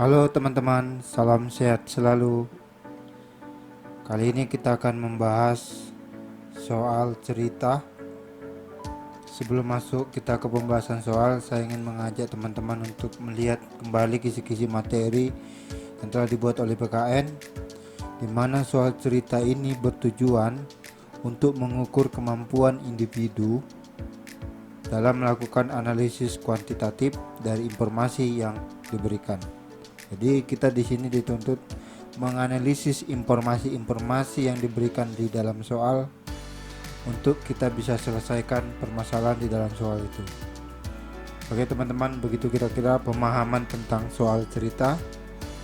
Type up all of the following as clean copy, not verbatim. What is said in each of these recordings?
Halo teman-teman, salam sehat selalu. Kali ini kita akan membahas soal cerita. Sebelum masuk kita ke pembahasan soal, saya ingin mengajak teman-teman untuk melihat kembali kisi-kisi materi yang telah dibuat oleh PKN, di mana soal cerita ini bertujuan untuk mengukur kemampuan individu dalam melakukan analisis kuantitatif dari informasi yang diberikan. Jadi kita di sini dituntut menganalisis informasi-informasi yang diberikan di dalam soal untuk kita bisa selesaikan permasalahan di dalam soal itu. Oke teman-teman, begitu kira-kira pemahaman tentang soal cerita.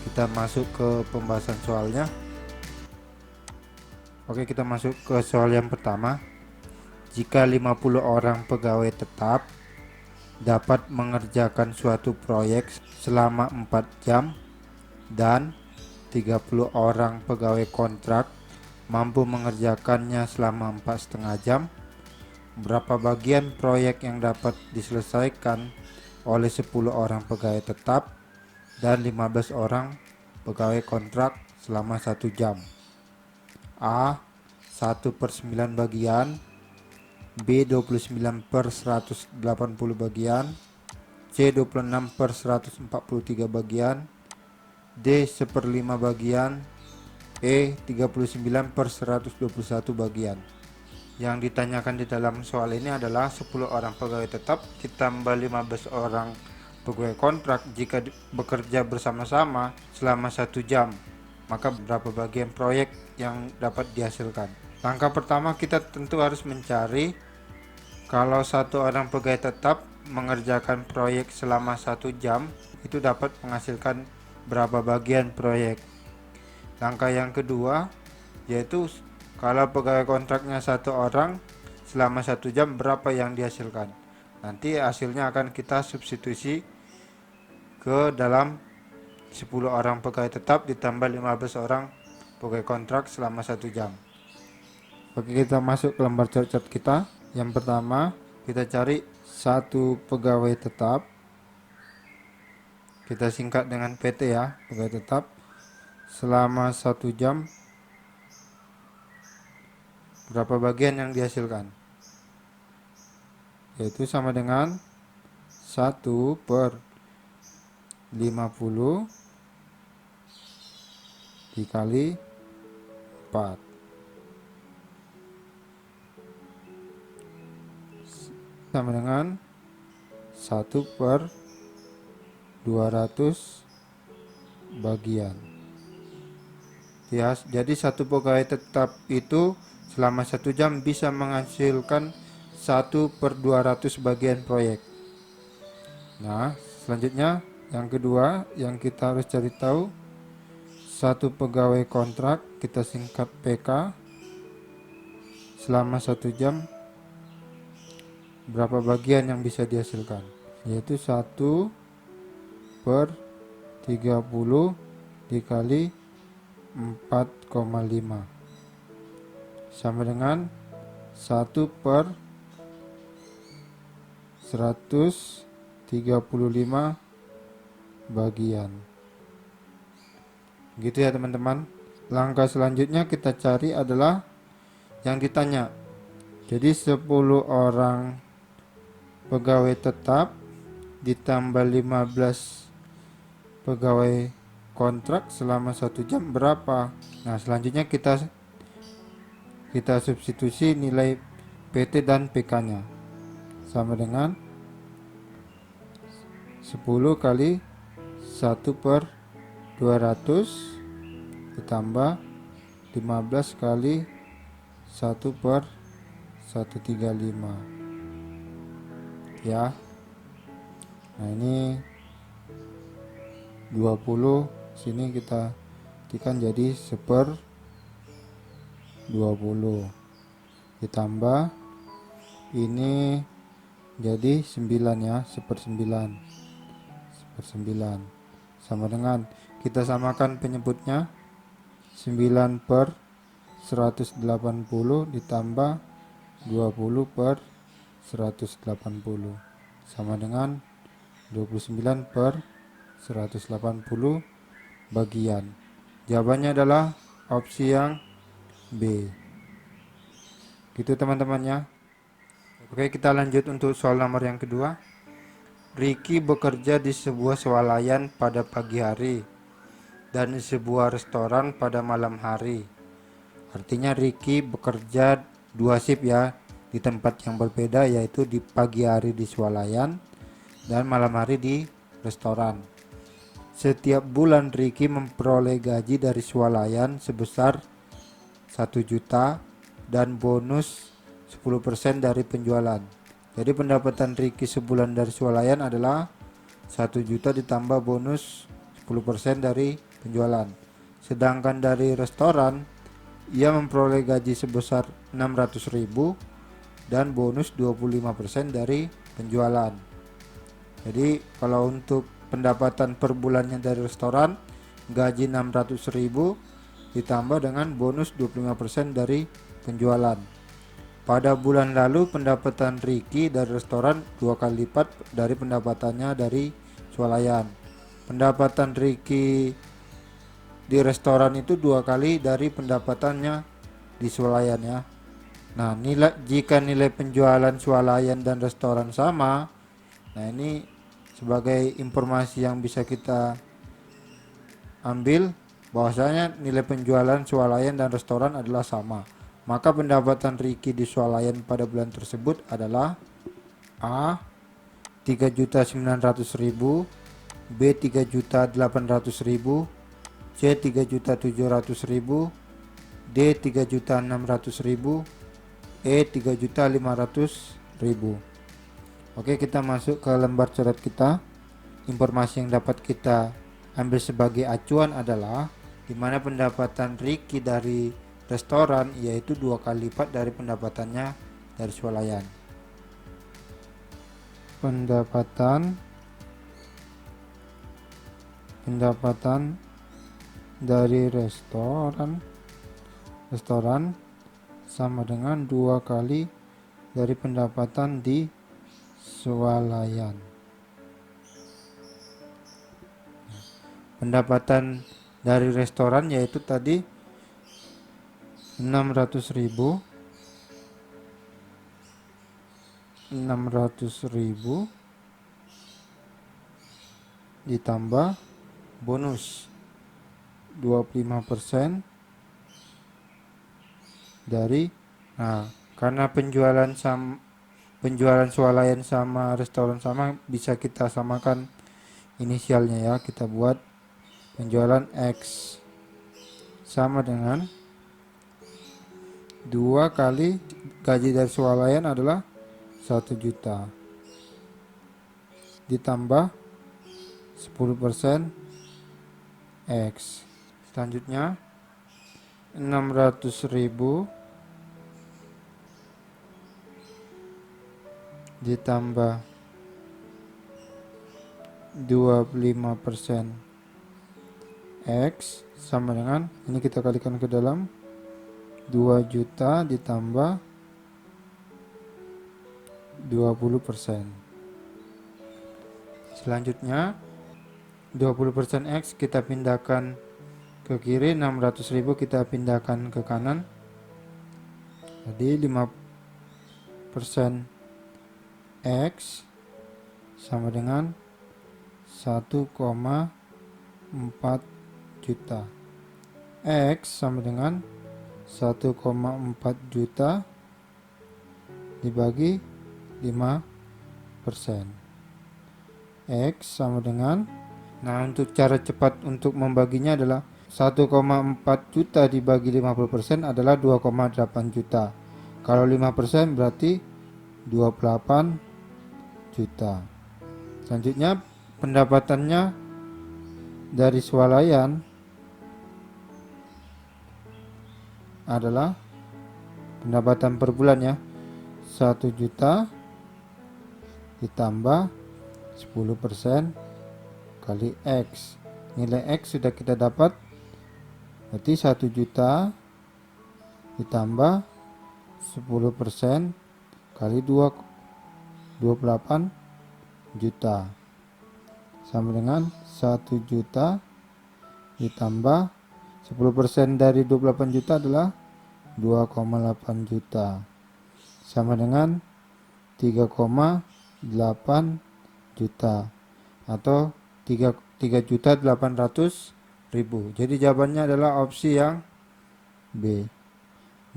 Kita masuk ke pembahasan soalnya. Oke, kita masuk ke soal yang pertama. Jika 50 orang pegawai tetap dapat mengerjakan suatu proyek selama 4 jam dan 30 orang pegawai kontrak mampu mengerjakannya selama 4,5 jam, berapa bagian proyek yang dapat diselesaikan oleh 10 orang pegawai tetap dan 15 orang pegawai kontrak selama 1 jam? A. 1/9 bagian, B. 29/180 bagian, C. 26/143 bagian, D. 1/5 bagian, E. 39/121 bagian. Yang ditanyakan di dalam soal ini adalah 10 orang pegawai tetap ditambah 15 orang pegawai kontrak jika bekerja bersama-sama selama 1 jam, maka berapa bagian proyek yang dapat dihasilkan? Langkah pertama, kita tentu harus mencari kalau 1 orang pegawai tetap mengerjakan proyek selama 1 jam, itu dapat menghasilkan berapa bagian proyek. Langkah yang kedua yaitu kalau pegawai kontraknya 1 orang selama 1 jam, berapa yang dihasilkan. Nanti hasilnya akan kita substitusi ke dalam 10 orang pegawai tetap ditambah 15 orang pegawai kontrak selama 1 jam. Oke, kita masuk ke lembar cat kita. Yang pertama, kita cari 1 pegawai tetap. Kita singkat dengan PT ya, pegawai tetap. Selama 1 jam, berapa bagian yang dihasilkan? Yaitu sama dengan 1/50 dikali 4. Sama dengan 1/200 bagian. Ya, jadi 1 pegawai tetap itu selama 1 jam bisa menghasilkan 1/200 bagian proyek. Nah, selanjutnya yang kedua yang kita harus cari tahu, 1 pegawai kontrak, kita singkat PK, selama 1 jam berapa bagian yang bisa dihasilkan? Yaitu 1/30 dikali 4,5 sama dengan 1/135 bagian. Gitu ya teman-teman. Langkah selanjutnya kita cari adalah yang ditanya. Jadi 10 orang pegawai tetap ditambah 15 pegawai kontrak selama 1 jam berapa? Nah, selanjutnya kita substitusi nilai PT dan PK-nya. Sama dengan 10 kali 1/200 ditambah 15 kali 1/135 ya. Nah, ini 20, sini kita ketikkan jadi 1/20 ditambah ini jadi 9 ya, 1/9 sama dengan, kita samakan penyebutnya, 9/180 ditambah 20/180 sama dengan 29/180. 180 bagian. Jawabannya adalah opsi yang B. Gitu teman-teman ya. Oke, kita lanjut untuk soal nomor yang kedua. Ricky bekerja di sebuah swalayan pada pagi hari dan di sebuah restoran pada malam hari. Artinya Ricky bekerja 2 shift ya, di tempat yang berbeda, yaitu di pagi hari di swalayan dan malam hari di restoran. Setiap bulan Ricky memperoleh gaji dari swalayan sebesar 1 juta dan bonus 10% dari penjualan. Jadi pendapatan Ricky sebulan dari swalayan adalah 1 juta ditambah bonus 10% dari penjualan. Sedangkan dari restoran ia memperoleh gaji sebesar 600.000 dan bonus 25% dari penjualan. Jadi kalau untuk pendapatan per bulannya dari restoran, gaji 600.000 ditambah dengan bonus 25% dari penjualan. Pada bulan lalu pendapatan Ricky dari restoran 2 kali lipat dari pendapatannya dari swalayan. Pendapatan Ricky di restoran itu 2 kali dari pendapatannya di swalayan ya. Nah, jika nilai penjualan swalayan dan restoran sama, nah ini sebagai informasi yang bisa kita ambil bahwasanya nilai penjualan swalayan dan restoran adalah sama. Maka pendapatan Ricky di swalayan pada bulan tersebut adalah A 3.900.000, B 3.800.000, C 3.700.000, D 3.600.000, E 3.500.000. Oke, kita masuk ke lembar coret kita. Informasi yang dapat kita ambil sebagai acuan adalah di mana pendapatan Ricky dari restoran yaitu 2 kali lipat dari pendapatannya dari swalayan. Pendapatan dari restoran sama dengan 2 kali dari pendapatan di swalayan. Pendapatan dari restoran yaitu tadi 600.000 ditambah bonus 25% dari, nah karena penjualan swalayan sama restoran sama, bisa kita samakan inisialnya ya. Kita buat penjualan X sama dengan 2 kali gaji dari swalayan adalah 1 juta ditambah 10% X. Selanjutnya 600.000 ditambah 25% X sama dengan, ini kita kalikan ke dalam, 2 juta ditambah 20%. Selanjutnya 20% X kita pindahkan ke kiri, 600.000 kita pindahkan ke kanan. Jadi 5% X sama dengan 1,4 juta. X sama dengan 1,4 juta dibagi 5%. X sama dengan, nah untuk cara cepat untuk membaginya adalah 1,4 juta dibagi 50% adalah 2,8 juta. Kalau 5% berarti 28 juta. Selanjutnya pendapatannya dari swalayan adalah pendapatan per bulan ya, 1 juta ditambah 10% kali X. Nilai X sudah kita dapat, berarti 1 juta ditambah 10% kali 28 juta sama dengan 1 juta ditambah 10% dari 28 juta adalah 2,8 juta sama dengan 3,8 juta atau 3.800.000. Jadi jawabannya adalah opsi yang B.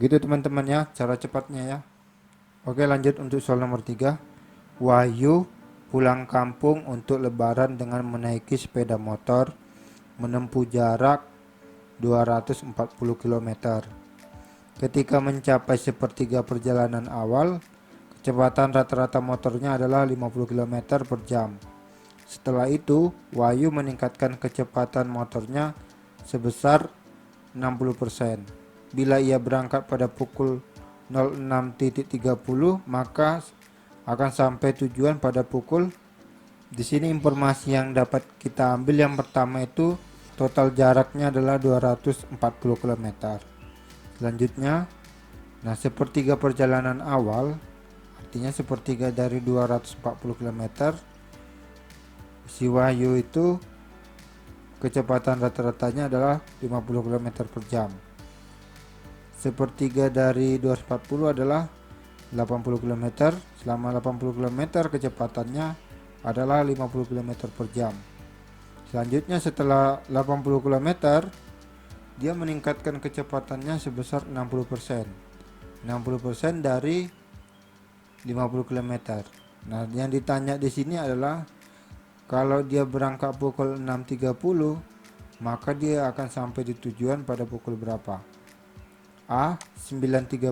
Gitu teman-teman ya, cara cepatnya ya. Oke, lanjut untuk soal nomor 3. Wahyu pulang kampung untuk lebaran dengan menaiki sepeda motor menempuh jarak 240 km. Ketika mencapai sepertiga perjalanan awal, kecepatan rata-rata motornya adalah 50 km per jam. Setelah itu, Wahyu meningkatkan kecepatan motornya sebesar 60%. Bila ia berangkat pada pukul 06.30, maka akan sampai tujuan pada pukul. Di sini informasi yang dapat kita ambil yang pertama itu total jaraknya adalah 240 km. Selanjutnya, nah sepertiga perjalanan awal, artinya sepertiga dari 240 km, si Wahyu itu kecepatan rata-ratanya adalah 50 km per jam. Sepertiga dari 240 adalah 80 km. Selama 80 km kecepatannya adalah 50 km per jam. Selanjutnya setelah 80 km, dia meningkatkan kecepatannya sebesar 60%. 60% dari 50 km. Nah, yang ditanya di sini adalah kalau dia berangkat pukul 6.30, maka dia akan sampai di tujuan pada pukul berapa? A 9.30,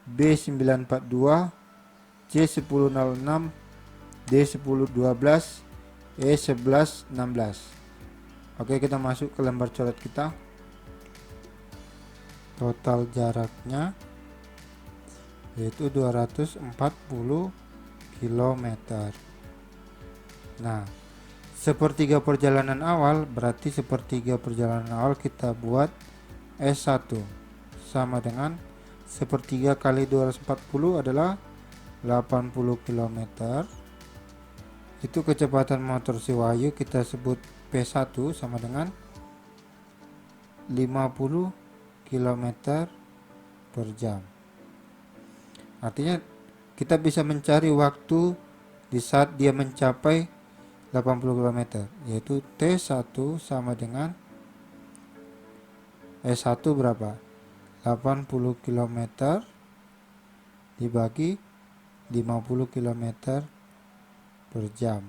B 9.42, C 10.06, D 10.12, E 11.16. Oke, kita masuk ke lembar coret kita. Total jaraknya yaitu 240 km. Nah, sepertiga perjalanan awal, berarti sepertiga perjalanan awal kita buat S1 sama dengan sepertiga kali 240 adalah 80 km. Itu kecepatan motor si Wahyu, kita sebut P1 sama dengan 50 km per jam. Artinya kita bisa mencari waktu di saat dia mencapai 80 km, yaitu T1 sama dengan S1 berapa? 80 km dibagi 50 km per jam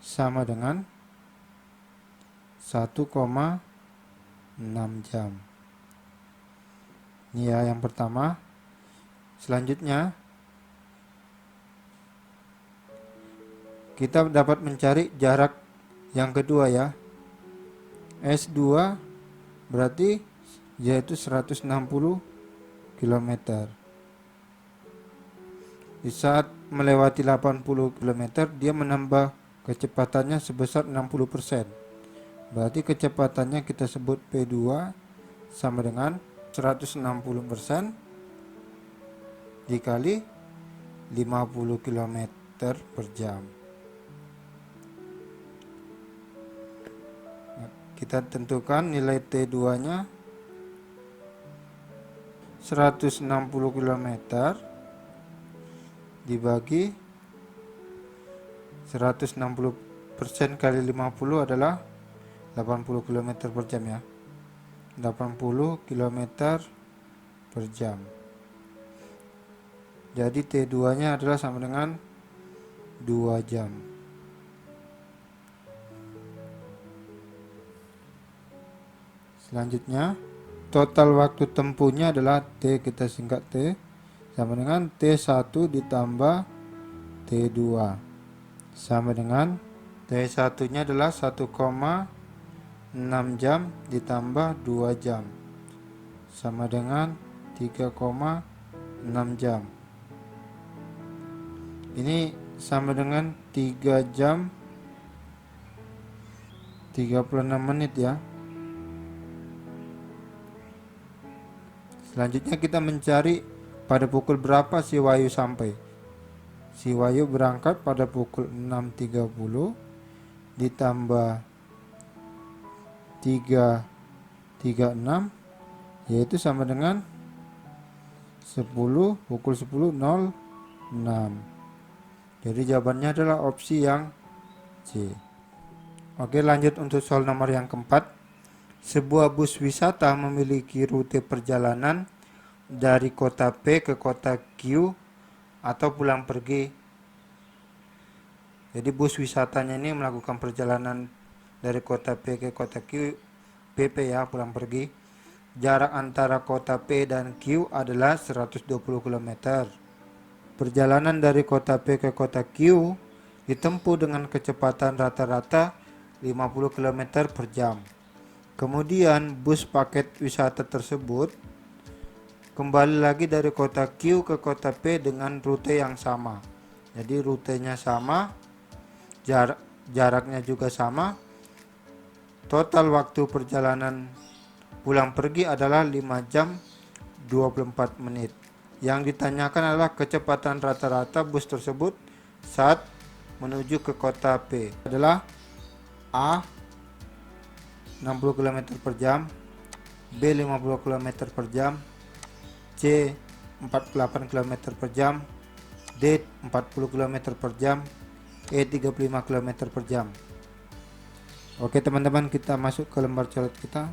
sama dengan 1,6 jam. Ini ya yang pertama. Selanjutnya kita dapat mencari jarak yang kedua ya. S2 berarti yaitu 160 km. Di saat melewati 80 km, dia menambah kecepatannya sebesar 60%. Berarti kecepatannya kita sebut P2 sama dengan 160% dikali 50 km per jam. Kita tentukan nilai T2-nya 160 km dibagi 160% kali 50 adalah 80 km per jam ya. 80 km per jam. Jadi T2-nya adalah sama dengan 2 jam. Selanjutnya, total waktu tempuhnya adalah T, kita singkat T, sama dengan T1 ditambah T2 sama dengan T1-nya adalah 1,6 jam ditambah 2 jam sama dengan 3,6 jam. Ini sama dengan 3 jam 36 menit ya. Selanjutnya kita mencari pada pukul berapa si Wahyu sampai. Si Wahyu berangkat pada pukul 6.30 ditambah 3.36 yaitu sama dengan 10 pukul 10.06. Jadi jawabannya adalah opsi yang C. Oke, lanjut untuk soal nomor yang keempat. Sebuah bus wisata memiliki rute perjalanan dari kota P ke kota Q atau pulang pergi. Jadi bus wisatanya ini melakukan perjalanan dari kota P ke kota Q, PP ya, pulang pergi. Jarak antara kota P dan Q adalah 120 km. Perjalanan dari kota P ke kota Q ditempuh dengan kecepatan rata-rata 50 km per jam. Kemudian bus paket wisata tersebut kembali lagi dari kota Q ke kota P dengan rute yang sama. Jadi rutenya sama, jaraknya juga sama. Total waktu perjalanan pulang pergi adalah 5 jam 24 menit. Yang ditanyakan adalah kecepatan rata-rata bus tersebut saat menuju ke kota P. Adalah A 60 km per jam, B 50 km per jam, C 48 km per jam, D 40 km per jam, E 35 km per jam. Oke teman-teman, kita masuk ke lembar coret kita.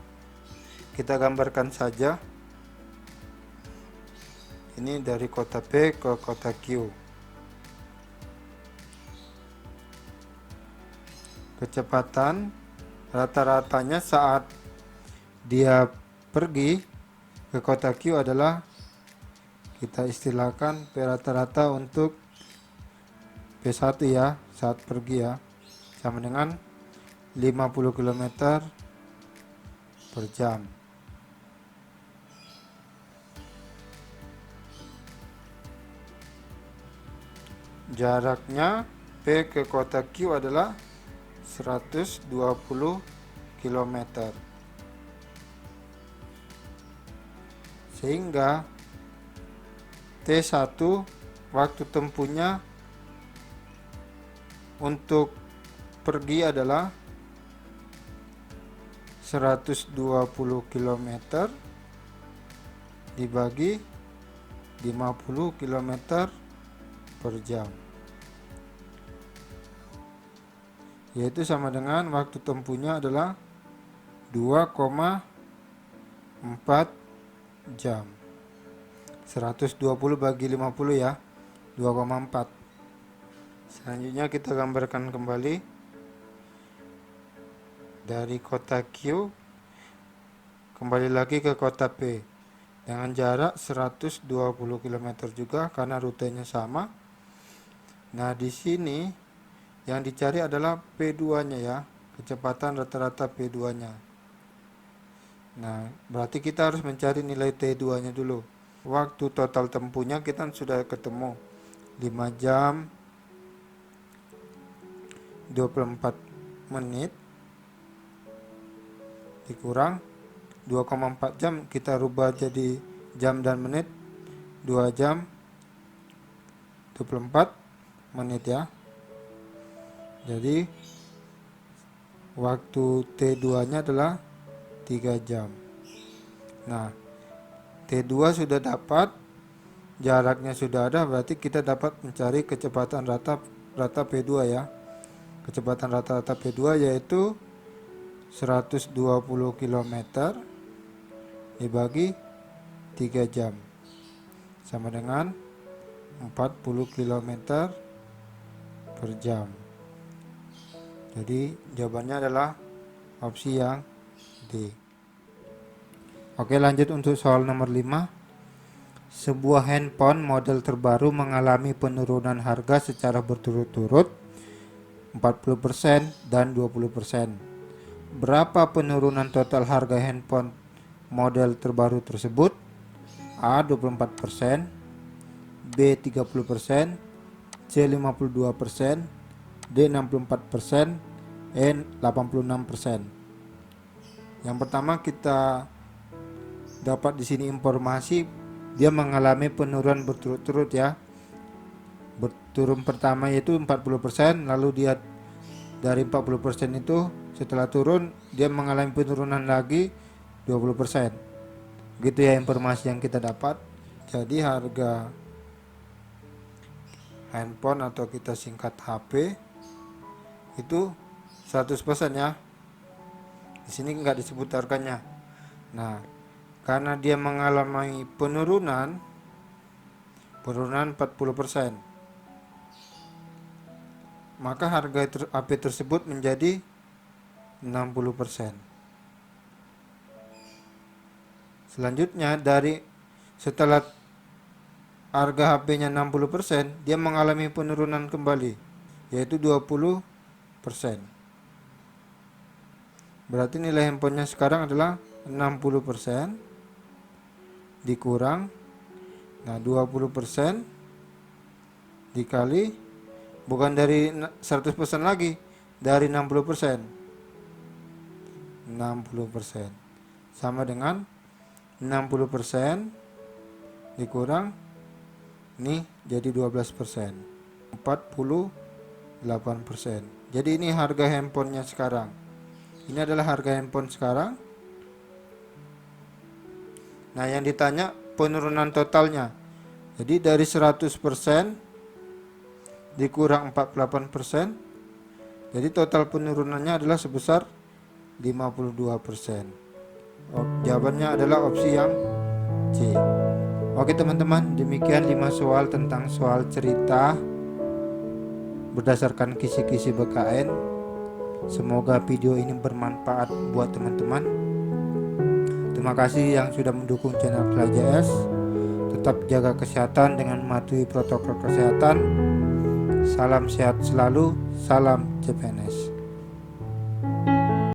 Kita gambarkan saja. Ini dari kota P ke kota Q. Kecepatan rata-ratanya saat dia pergi ke kota Q adalah, kita istilahkan P rata-rata untuk P1 ya, saat pergi ya, sama dengan 50 km per jam. Jaraknya P ke kota Q adalah 120 km. Sehingga T1 waktu tempuhnya untuk pergi adalah 120 km dibagi 50 km per jam, yaitu sama dengan waktu tempuhnya adalah 2,4 jam. 120 bagi 50 ya, 2,4. Selanjutnya kita gambarkan kembali dari kota Q kembali lagi ke kota P dengan jarak 120 km juga karena rutenya sama. Nah, di sini yang dicari adalah P2-nya ya, kecepatan rata-rata P2-nya. Nah, berarti kita harus mencari nilai T2-nya dulu. Waktu total tempuhnya kita sudah ketemu, 5 jam 24 menit dikurang 2,4 jam, kita rubah jadi jam dan menit, 2 jam 24 menit ya. Jadi waktu T2-nya adalah 3 jam. Nah, T2 sudah dapat, jaraknya sudah ada, berarti kita dapat mencari kecepatan rata P2 ya. Kecepatan rata-rata P2 yaitu 120 km dibagi 3 jam sama dengan 40 km per jam. Jadi jawabannya adalah opsi yang D. Oke, lanjut untuk soal nomor 5. Sebuah handphone model terbaru mengalami penurunan harga secara berturut-turut 40% dan 20%. Berapa penurunan total harga handphone model terbaru tersebut? A 24%, B 30%, C 52%, D 64%, E 86%. Yang pertama kita dapat di sini informasi dia mengalami penurunan berturut-turut ya. turun pertama yaitu 40%, lalu dia dari 40% itu setelah turun dia mengalami penurunan lagi 20%. Gitu ya informasi yang kita dapat. Jadi harga handphone atau kita singkat HP itu 100% ya. Di sini nggak disebut harganya. Nah, karena dia mengalami penurunan 40%, maka harga HP tersebut menjadi 60%. Selanjutnya setelah harga HP-nya 60%, dia mengalami penurunan kembali yaitu 20%. Berarti nilai handphonenya sekarang adalah 60% dikurang 20% dikali, bukan dari 100% lagi, dari 60%. 60% sama dengan 60% dikurang nih jadi 12%, 48%. Jadi ini harga handphonenya sekarang. Ini adalah harga handphone sekarang. Nah, yang ditanya penurunan totalnya. Jadi dari 100% dikurang 48%. Jadi total penurunannya adalah sebesar 52%. Jawabannya adalah opsi yang C. Oke teman-teman, demikian 5 soal tentang soal cerita berdasarkan kisi-kisi BKN. Semoga video ini bermanfaat buat teman-teman. Terima kasih yang sudah mendukung channel KLJS. Tetap jaga kesehatan dengan mematuhi protokol kesehatan. Salam sehat selalu, salam CPNS.